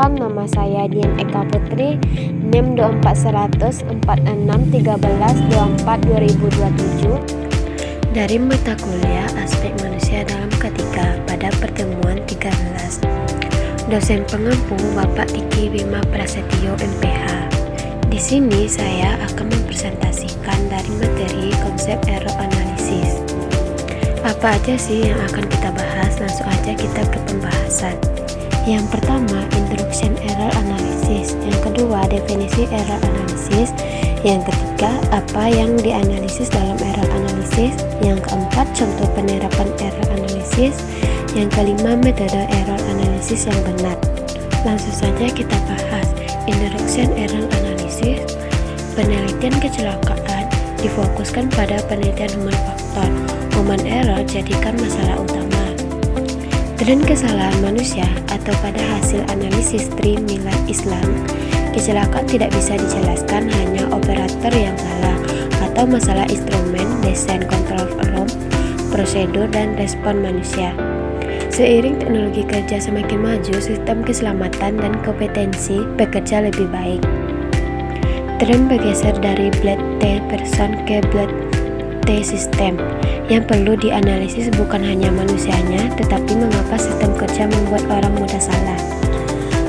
Perkenalkan, nama saya Dian Eka Putri, NIM 2414613242027 dari mata kuliah Aspek Manusia dalam K3 pada pertemuan 13. Dosen pengampu Bapak Diki Bima Prasetyo MPH. Di sini saya akan mempresentasikan dari materi konsep error analysis. Apa aja sih yang akan kita bahas? Langsung aja kita ke pembahasan. Yang pertama, introduction error analysis. Yang kedua, definisi error analysis. Yang ketiga, apa yang dianalisis dalam error analysis. Yang keempat, contoh penerapan error analysis. Yang kelima, metode error analysis yang benar. Langsung saja kita bahas introduction error analysis. Penelitian kecelakaan difokuskan pada penelitian human factor. Human error jadikan masalah utama. Tren kesalahan manusia atau pada hasil analisis tri milad Islam, kecelakaan tidak bisa dijelaskan hanya operator yang salah atau masalah instrumen, desain, kontrol room, prosedur, dan respon manusia. Seiring teknologi kerja semakin maju, sistem keselamatan dan kompetensi bekerja lebih baik. Tren bergeser dari blood T person ke blood T system. Yang perlu dianalisis bukan hanya manusianya, tetapi mengapa sistem kerja membuat orang mudah salah.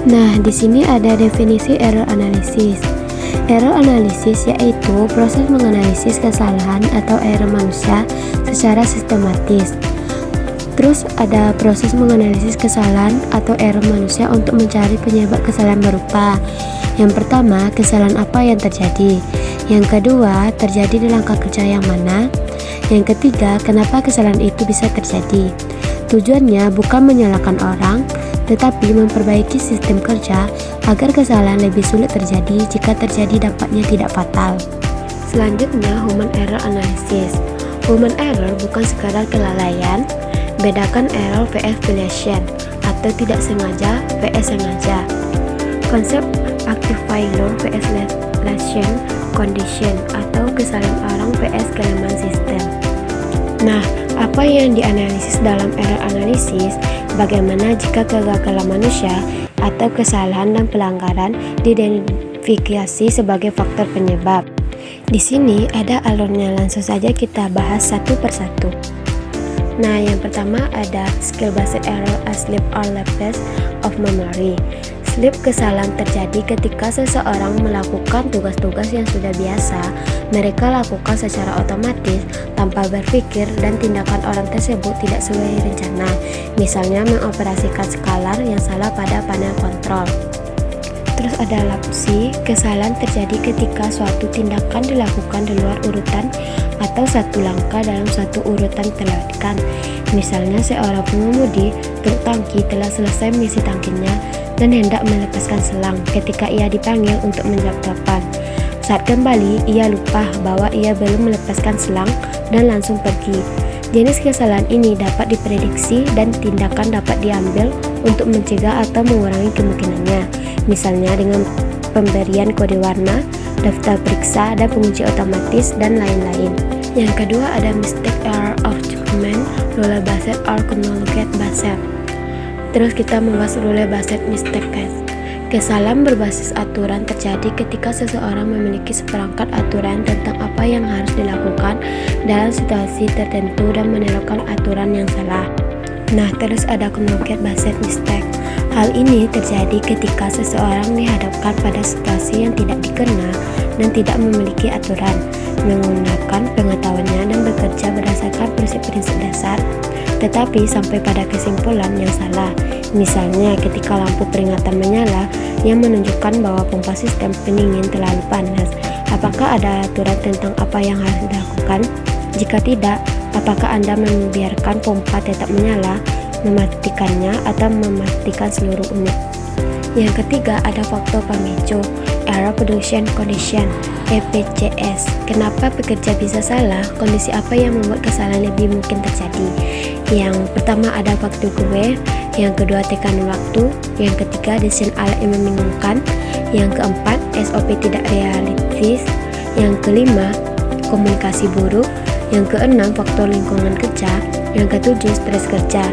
Nah, di sini ada definisi error analysis. Error analysis yaitu proses menganalisis kesalahan atau error manusia secara sistematis. Terus ada proses menganalisis kesalahan atau error manusia untuk mencari penyebab kesalahan berupa: yang pertama, kesalahan apa yang terjadi. Yang kedua, terjadi di langkah kerja yang mana. Yang ketiga, kenapa kesalahan itu bisa terjadi. Tujuannya bukan menyalahkan orang, tetapi memperbaiki sistem kerja agar kesalahan lebih sulit terjadi. Jika terjadi, dampaknya tidak fatal. Selanjutnya, human error analysis. Human error bukan sekadar kelalaian. Bedakan error vs violation atau tidak sengaja vs sengaja. Konsep active failure vs latent condition atau kesalahan orang vs kelemahan sistem. Nah, apa yang dianalisis dalam error analysis? Bagaimana jika kegagalan manusia atau kesalahan dan pelanggaran diidentifikasi sebagai faktor penyebab? Di sini ada alurnya, langsung saja kita bahas satu persatu. Nah, yang pertama ada skill based error as slip or lapse of memory. Slip kesalahan terjadi ketika seseorang melakukan tugas-tugas yang sudah biasa mereka lakukan secara otomatis tanpa berpikir, dan tindakan orang tersebut tidak sesuai rencana. Misalnya mengoperasikan skalar yang salah pada panel kontrol. Terus ada lapsi. Kesalahan terjadi ketika suatu tindakan dilakukan di luar urutan atau satu langkah dalam satu urutan terlewatkan. Misalnya seorang pengemudi truk tangki telah selesai mengisi tangkinya dan hendak melepaskan selang ketika ia dipanggil untuk menjawab telepon. Saat kembali, ia lupa bahwa ia belum melepaskan selang dan langsung pergi. Jenis kesalahan ini dapat diprediksi dan tindakan dapat diambil untuk mencegah atau mengurangi kemungkinannya. Misalnya dengan pemberian kode warna, daftar periksa, dan pengunci otomatis, dan lain-lain. Yang kedua ada mistake error of judgment, rule based or chronological based. Terus kita membahas rule based mistake case. Kesalahan berbasis aturan terjadi ketika seseorang memiliki seperangkat aturan tentang apa yang harus dilakukan dalam situasi tertentu dan menerapkan aturan yang salah. Nah, terus ada chronological based mistake. Hal ini terjadi ketika seseorang dihadapkan pada situasi yang tidak dikenal dan tidak memiliki aturan, menggunakan pengetahuannya dan bekerja berdasarkan prinsip-prinsip dasar, tetapi sampai pada kesimpulan yang salah. Misalnya ketika lampu peringatan menyala yang menunjukkan bahwa pompa sistem pendingin terlalu panas. Apakah ada aturan tentang apa yang harus dilakukan? Jika tidak, apakah Anda membiarkan pompa tetap menyala, mematikannya, atau mematikan seluruh unit? Yang ketiga ada faktor pemicu, error production condition, EPCS. Kenapa pekerja bisa salah? Kondisi apa yang membuat kesalahan lebih mungkin terjadi? Yang pertama ada faktor gue, yang kedua tekanan waktu, yang ketiga desain alat yang membingungkan, yang keempat SOP tidak realistis, yang kelima komunikasi buruk, yang keenam faktor lingkungan kerja, yang ketujuh stres kerja,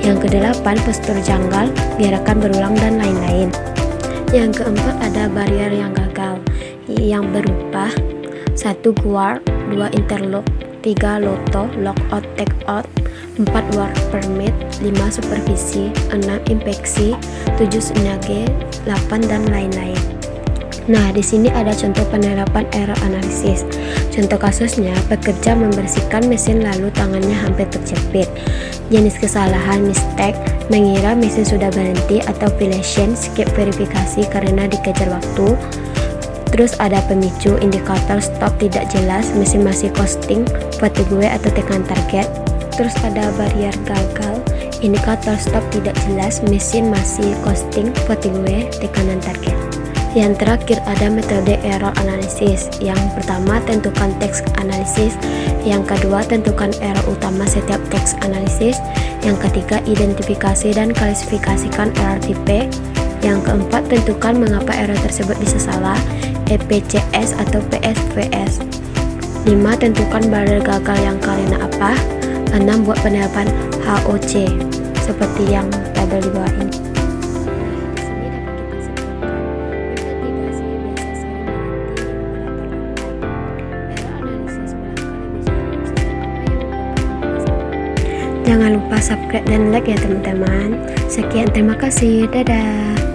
yang kedelapan postur janggal, gerakan berulang, dan lain-lain. Yang keempat ada barrier yang gagal, yang berupa 1. Guard, 2. Interlock, 3. Loto, lockout, takeout, 4. Work permit, 5. Supervisi, 6. Inspeksi, 7. Snage, 8 dan lain-lain. Nah, di sini ada contoh penerapan error analysis. Contoh kasusnya, pekerja membersihkan mesin lalu tangannya hampir terjepit. Jenis kesalahan mistake, mengira mesin sudah berhenti, atau violation, skip verifikasi karena dikejar waktu. Terus ada pemicu, indikator stop tidak jelas, mesin masih costing, fatigue atau tekan target. Terus ada barrier gagal, indikator stop tidak jelas, mesin masih costing, fatigue, tekanan target. Yang terakhir ada metode error analysis. Yang pertama, tentukan teks analisis. Yang kedua, tentukan error utama setiap teks analisis. Yang ketiga, identifikasi dan klasifikasikan error tipe. Yang keempat, tentukan mengapa error tersebut bisa salah, EPCS atau PSVS. 5. Tentukan barrier gagal yang karena apa. 6. Buat penerapan HOC seperti yang tabel di bawah ini. Jangan lupa subscribe dan like ya teman-teman. Sekian, terima kasih. Dadah.